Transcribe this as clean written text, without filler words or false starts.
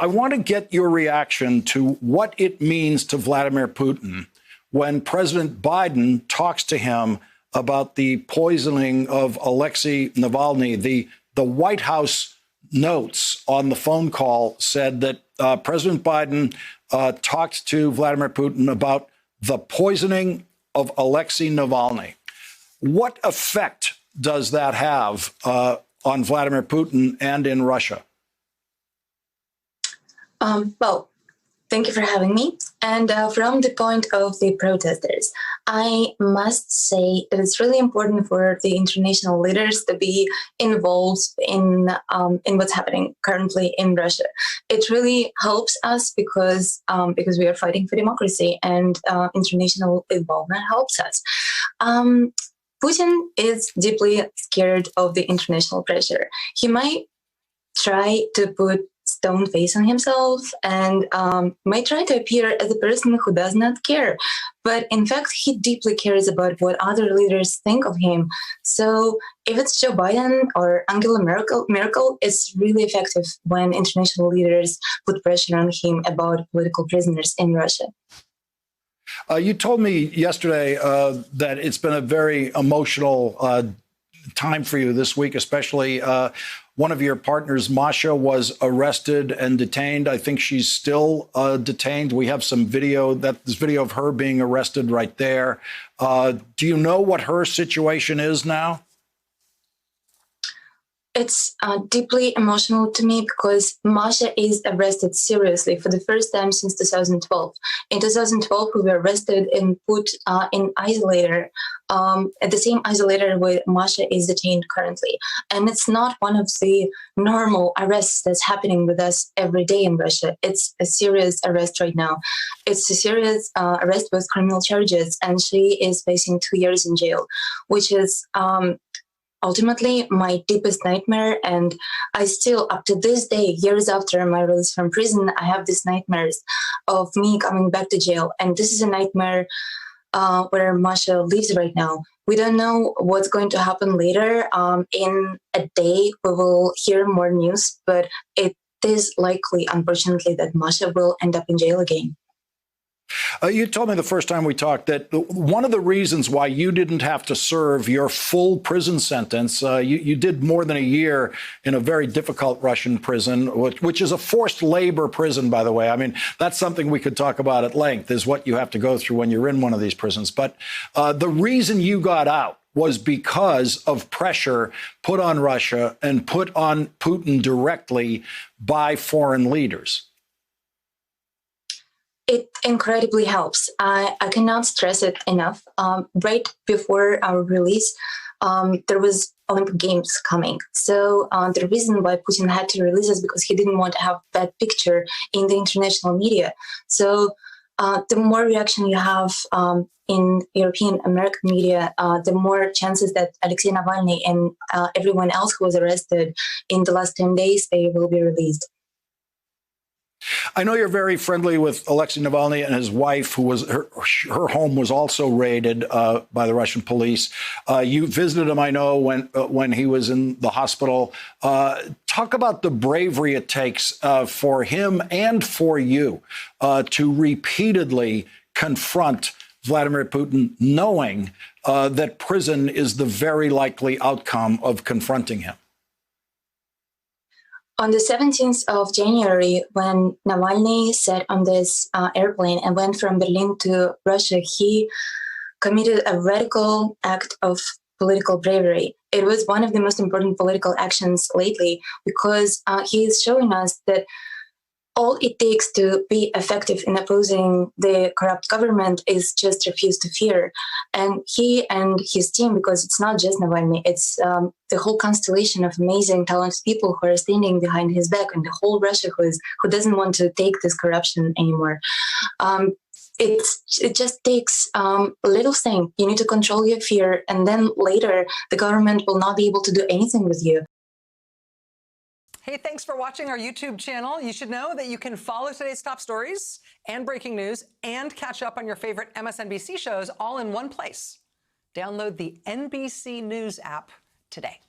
I want to get your reaction to what it means to Vladimir Putin when President Biden talks to him about the poisoning of Alexei Navalny. The White House notes on the phone call said that President Biden talked to Vladimir Putin about the poisoning of Alexei Navalny. What effect does that have on Vladimir Putin and in Russia? Well, thank you for having me. And from the point of the protesters, I must say that it's really important for the international leaders to be involved in what's happening currently in Russia. It really helps us because we are fighting for democracy, and international involvement helps us. Putin is deeply scared of the international pressure. He might try to put stone face on himself and might try to appear as a person who does not care. But in fact, he deeply cares about what other leaders think of him. So if it's Joe Biden or Angela Merkel, it's really effective when international leaders put pressure on him about political prisoners in Russia. You told me yesterday that it's been a very emotional time for you this week, especially one of your partners, Masha, was arrested and detained. I think she's still detained. We have some video, this video of her being arrested right there. Do you know what her situation is now? It's deeply emotional to me because Masha is arrested seriously for the first time since 2012. In 2012, we were arrested and put in isolator, at the same isolator where Masha is detained currently. And it's not one of the normal arrests that's happening with us every day in Russia. It's a serious arrest right now. It's a serious arrest with criminal charges, and she is facing 2 years in jail, which is ultimately my deepest nightmare. And I still, up to this day, years after my release from prison, I have these nightmares of me coming back to jail. And this is a nightmare where Masha lives right now. We don't know what's going to happen later. In a day, we will hear more news, but it is likely, unfortunately, that Masha will end up in jail again. You told me the first time we talked that one of the reasons why you didn't have to serve your full prison sentence, you did more than a year in a very difficult Russian prison, which is a forced labor prison, by the way. I mean, that's something we could talk about at length, is what you have to go through when you're in one of these prisons. But the reason you got out was because of pressure put on Russia and put on Putin directly by foreign leaders. It incredibly helps. I cannot stress it enough. Right before our release, there was Olympic Games coming. So the reason why Putin had to release us because he didn't want to have that picture in the international media. So the more reaction you have in European American media, the more chances that Alexei Navalny and everyone else who was arrested in the last 10 days, they will be released. I know you're very friendly with Alexei Navalny and his wife, who was her home was also raided by the Russian police. You visited him, I know, when he was in the hospital. Talk about the bravery it takes for him and for you to repeatedly confront Vladimir Putin, knowing that prison is the very likely outcome of confronting him. On the 17th of January, when Navalny sat on this airplane and went from Berlin to Russia, he committed a radical act of political bravery. It was one of the most important political actions lately because he is showing us that all it takes to be effective in opposing the corrupt government is just refuse to fear. And he and his team, because it's not just Navalny, it's the whole constellation of amazing, talented people who are standing behind his back, and the whole Russia who doesn't want to take this corruption anymore. It just takes a little thing. You need to control your fear, and then later the government will not be able to do anything with you. Hey, thanks for watching our YouTube channel. You should know that you can follow today's top stories and breaking news and catch up on your favorite MSNBC shows all in one place. Download the NBC News app today.